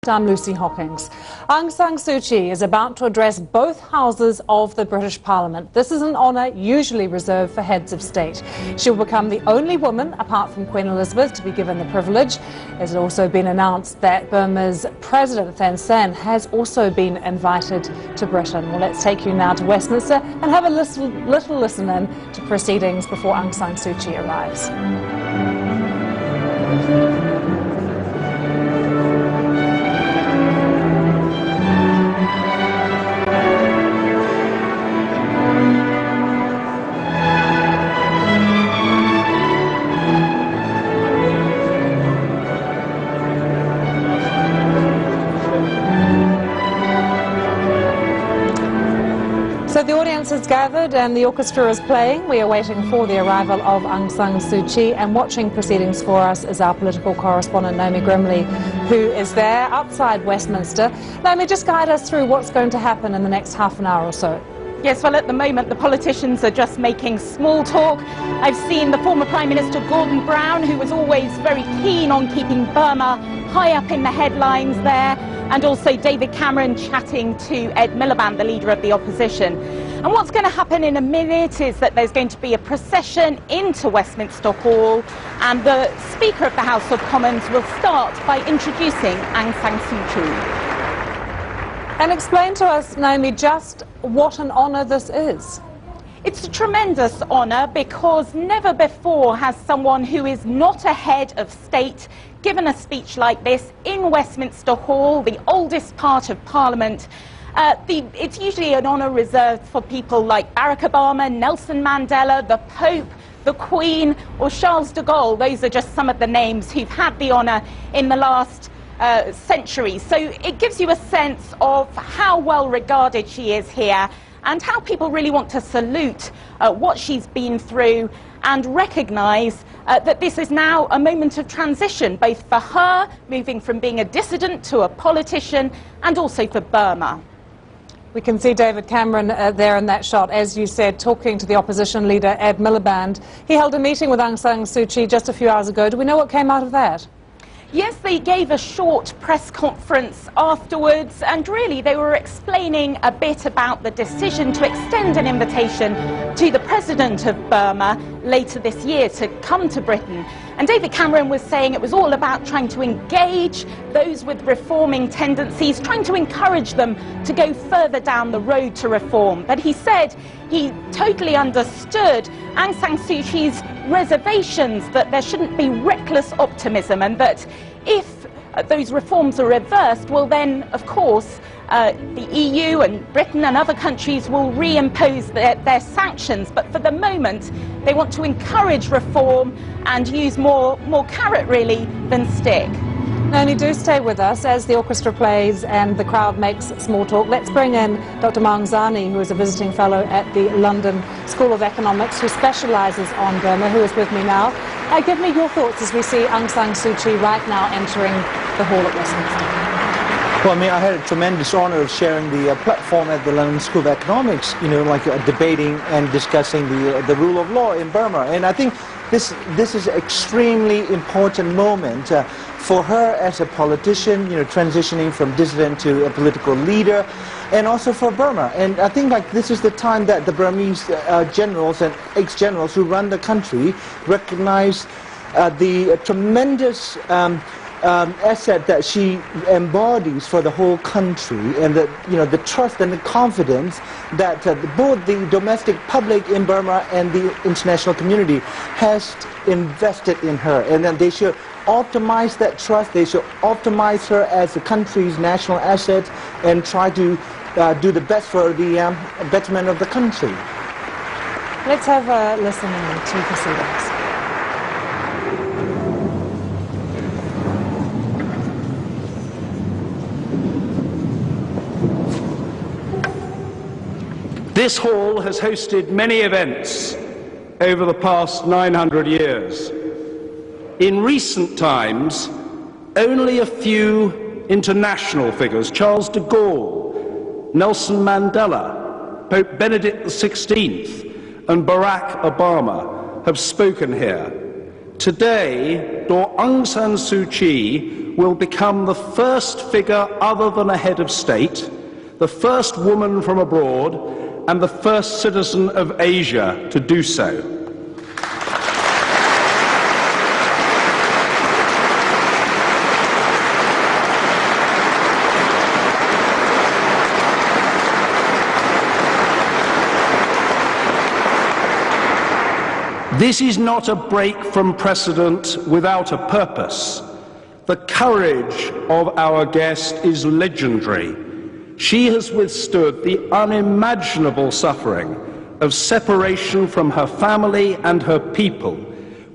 I'm Lucy Hockings. Aung San Suu Kyi is about to address both houses of the British Parliament. This is an honour usually reserved for heads of state. She will become the only woman, apart from Queen Elizabeth, to be given the privilege. It has also been announced that Burma's President Thein Sein has also been invited to Britain. Well, let's take you now to Westminster and have a little listen in to proceedings before Aung San Suu Kyi arrives. So the audience has gathered and the orchestra is playing. We are waiting for the arrival of Aung San Suu Kyi, and watching proceedings for us is our political correspondent Naomi Grimley, who is there outside Westminster. Naomi, just guide us through what's going to happen in the next half an hour or so. Yes, well, at the moment the politicians are just making small talk. I've seen the former Prime Minister Gordon Brown, who was always very keen on keeping Burma high up in the headlines there, and also David Cameron chatting to Ed Miliband, the leader of the opposition. And what's going to happen in a minute is that there's going to be a procession into Westminster Hall, and the Speaker of the House of Commons will start by introducing Aung San Suu Kyi. And explain to us, Naomi, just what an honour this is. It's a tremendous honour because never before has someone who is not a head of state given a speech like this in Westminster Hall, the oldest part of Parliament. It's usually an honour reserved for people like Barack Obama, Nelson Mandela, the Pope, the Queen, or Charles de Gaulle. Those are just some of the names who've had the honour in the last century. So it gives you a sense of how well regarded she is here and how people really want to salute what she's been through and recognise that this is now a moment of transition, both for her, moving from being a dissident to a politician, and also for Burma. We can see David Cameron there in that shot, as you said, talking to the opposition leader Ed Miliband. He held a meeting with Aung San Suu Kyi just a few hours ago. Do we know what came out of that? Yes, they gave a short press conference afterwards, and really they were explaining a bit about the decision to extend an invitation to the President of Burma later this year to come to Britain. And David Cameron was saying it was all about trying to engage those with reforming tendencies, trying to encourage them to go further down the road to reform. But he said he totally understood Aung San Suu Kyi's reservations that there shouldn't be reckless optimism, and that if those reforms are reversed, well then, of course, the EU and Britain and other countries will reimpose their sanctions. But for the moment, they want to encourage reform and use more carrot, really, than stick. Naomi, do stay with us as the orchestra plays and the crowd makes small talk. Let's bring in Dr. Maung Zani, who is a visiting fellow at the London School of Economics, who specialises on Burma, who is with me now. Give me your thoughts as we see Aung San Suu Kyi right now entering the hall at Westminster. Well, I mean, I had a tremendous honour of sharing the platform at the London School of Economics, debating and discussing the rule of law in Burma. And I think this is an extremely important moment for her as a politician, transitioning from dissident to a political leader, and also for Burma. And I think this is the time that the Burmese generals and ex-generals who run the country recognize the tremendous asset that she embodies for the whole country, and the trust and the confidence that both the domestic public in Burma and the international community has invested in her. And then they should optimize that trust, they should optimize her as the country's national asset and try to do the best for the betterment of the country. Let's have a listen to proceedings. This hall has hosted many events over the past 900 years. In recent times, only a few international figures, Charles de Gaulle, Nelson Mandela, Pope Benedict XVI, and Barack Obama, have spoken here. Today, Aung San Suu Kyi will become the first figure other than a head of state, the first woman from abroad, and the first citizen of Asia to do so. This is not a break from precedent without a purpose. The courage of our guest is legendary. She has withstood the unimaginable suffering of separation from her family and her people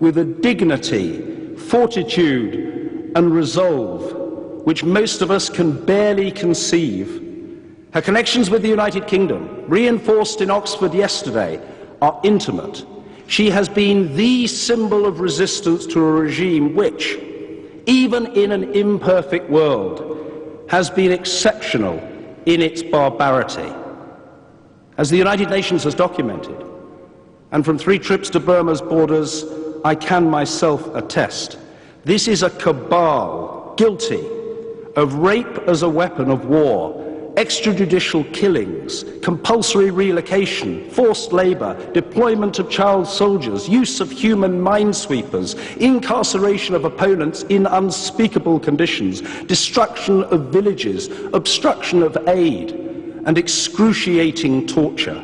with a dignity, fortitude, and resolve which most of us can barely conceive. Her connections with the United Kingdom, reinforced in Oxford yesterday, are intimate. She has been the symbol of resistance to a regime which, even in an imperfect world, has been exceptional in its barbarity. As the United Nations has documented, and from 3 trips to Burma's borders, I can myself attest, this is a cabal guilty of rape as a weapon of war, extrajudicial killings, compulsory relocation, forced labour, deployment of child soldiers, use of human minesweepers, incarceration of opponents in unspeakable conditions, destruction of villages, obstruction of aid, and excruciating torture.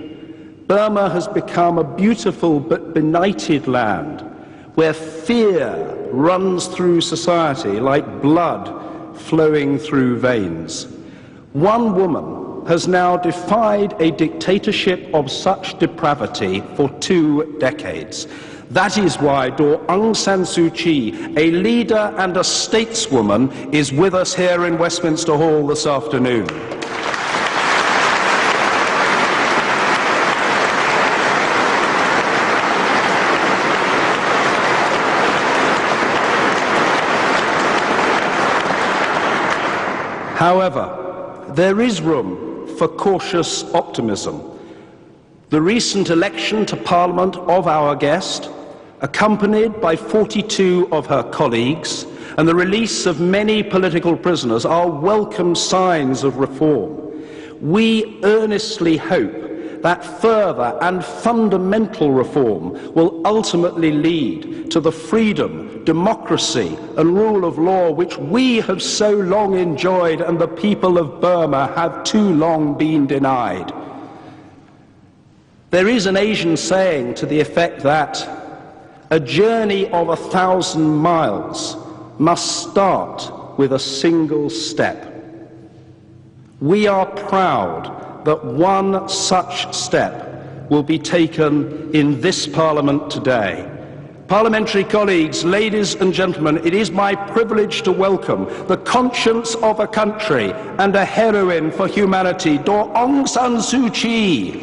Burma has become a beautiful but benighted land where fear runs through society like blood flowing through veins. One woman has now defied a dictatorship of such depravity for 2 decades. That is why Aung San Suu Kyi, a leader and a stateswoman, is with us here in Westminster Hall this afternoon. However, there is room for cautious optimism. The recent election to Parliament of our guest, accompanied by 42 of her colleagues, and the release of many political prisoners are welcome signs of reform. We earnestly hope that further and fundamental reform will ultimately lead to the freedom, democracy and rule of law which we have so long enjoyed and the people of Burma have too long been denied. There is an Asian saying to the effect that a journey of 1,000 miles must start with a single step. We are proud that one such step will be taken in this Parliament today. Parliamentary colleagues, ladies and gentlemen, it is my privilege to welcome the conscience of a country and a heroine for humanity, Aung San Suu Kyi.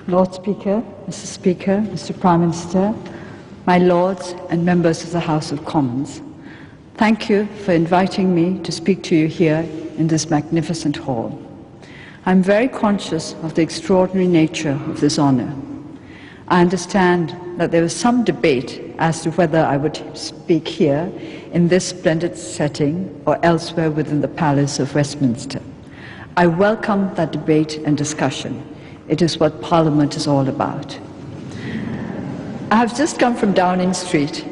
Lord Speaker, Mr. Speaker, Mr. Prime Minister, my Lords and members of the House of Commons, thank you for inviting me to speak to you here in this magnificent hall. I'm very conscious of the extraordinary nature of this honour. I understand that there was some debate as to whether I would speak here in this splendid setting or elsewhere within the Palace of Westminster. I welcome that debate and discussion. It is what Parliament is all about. I have just come from Downing Street.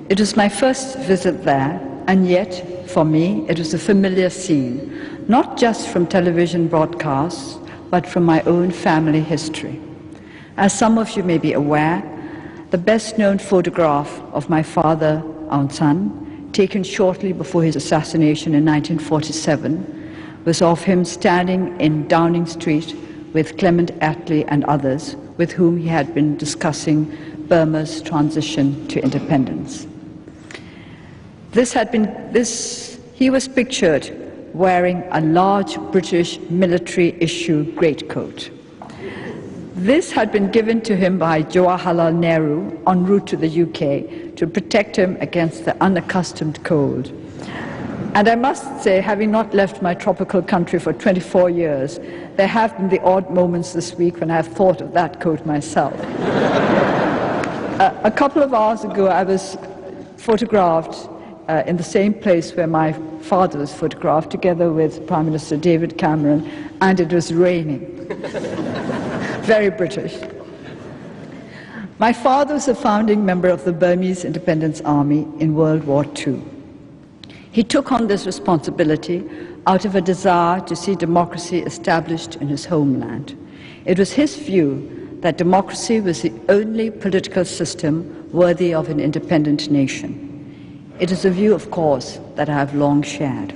It was my first visit there, and yet, for me, it was a familiar scene, not just from television broadcasts, but from my own family history. As some of you may be aware, the best-known photograph of my father, Aung San, taken shortly before his assassination in 1947, was of him standing in Downing Street with Clement Attlee and others with whom he had been discussing Burma's transition to independence. This He was pictured wearing a large British military-issue greatcoat. This had been given to him by Jawaharlal Nehru en route to the UK to protect him against the unaccustomed cold. And I must say, having not left my tropical country for 24 years, there have been the odd moments this week when I have thought of that coat myself. A couple of hours ago, I was photographed in the same place where my father was photographed, together with Prime Minister David Cameron, and it was raining. Very British. My father was a founding member of the Burmese Independence Army in World War II. He took on this responsibility out of a desire to see democracy established in his homeland. It was his view that democracy was the only political system worthy of an independent nation. It is a view, of course, that I have long shared.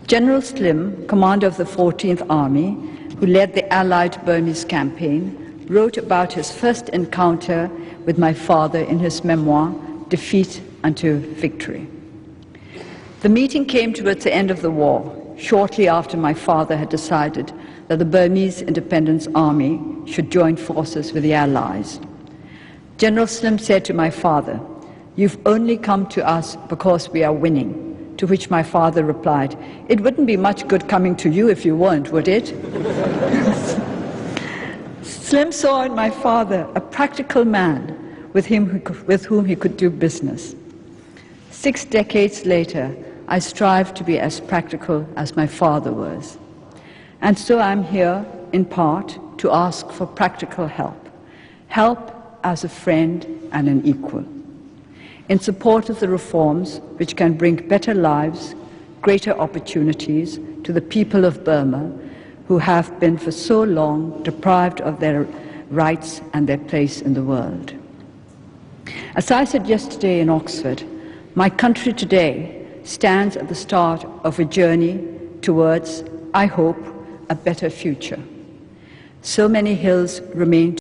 General Slim, commander of the 14th Army, who led the Allied Burmese campaign, wrote about his first encounter with my father in his memoir, Defeat unto Victory. The meeting came towards the end of the war, shortly after my father had decided that the Burmese Independence Army should join forces with the Allies. General Slim said to my father, "You've only come to us because we are winning," to which my father replied, "It wouldn't be much good coming to you if you weren't, would it?" Slim saw in my father a practical man with whom he could do business. 6 decades later, I strive to be as practical as my father was. And so I'm here, in part, to ask for practical help. Help as a friend and an equal, in support of the reforms which can bring better lives, greater opportunities to the people of Burma who have been for so long deprived of their rights and their place in the world. As I said yesterday in Oxford, my country today stands at the start of a journey towards, I hope, a better future. So many hills remain